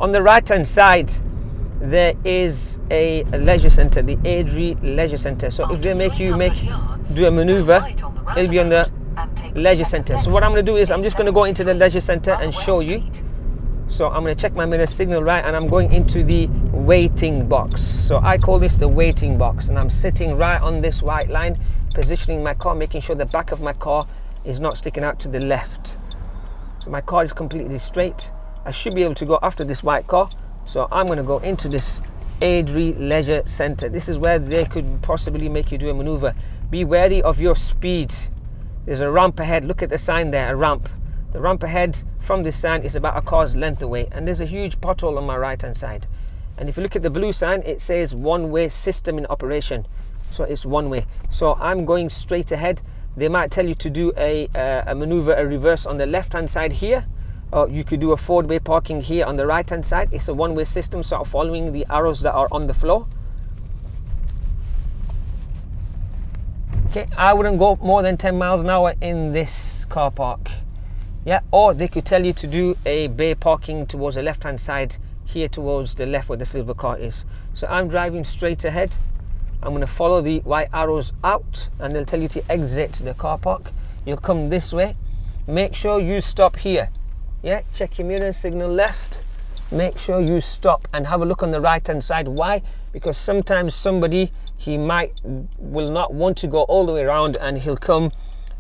On the right hand side there is a leisure centre, the Airdrie Leisure Centre. So if they make you do a manoeuvre, it'll be on the leisure centre. So what I'm going to do is I'm just going to go into the leisure centre and show you. So I'm going to check my mirror signal right, and I'm going into the waiting box. So I call this the waiting box, and I'm sitting right on this white line, positioning my car, making sure the back of my car is not sticking out to the left. So my car is completely straight. I should be able to go after this white car. So I'm going to go into this Airdrie Leisure Centre. This is where they could possibly make you do a manoeuvre. Be wary of your speed. There's a ramp ahead. Look at the sign there, a ramp. The ramp ahead from this sign is about a car's length away, and there's a huge pothole on my right hand side. And if you look at the blue sign, it says one-way system in operation. So it's one way. So I'm going straight ahead. They might tell you to do a maneuver, a reverse on the left hand side here, or you could do a forward-way parking here on the right hand side. It's a one-way system, sort of following the arrows that are on the floor. Okay, I wouldn't go more than 10 miles an hour in this car park. Yeah, or they could tell you to do a bay parking towards the left hand side here towards the left where the silver car is. So I'm driving straight ahead. I'm going to follow the white arrows out, and they'll tell you to exit the car park. You'll come this way. Make sure you stop here. Yeah, check your mirror, signal left. Make sure you stop and have a look on the right hand side. Why? Because sometimes somebody, will not want to go all the way around, and he'll come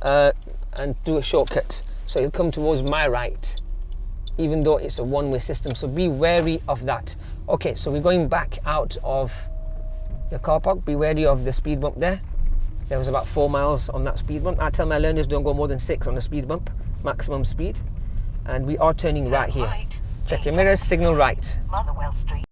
and do a shortcut. So he'll come towards my right, even though it's a one-way system. So be wary of that. Okay, so we're going back out of the car park. Be wary of the speed bump there. There was about 4 miles on that speed bump. I tell my learners don't go more than 6 on the speed bump, maximum speed. And we are turning right here. Check your mirrors, signal right. Motherwell Street.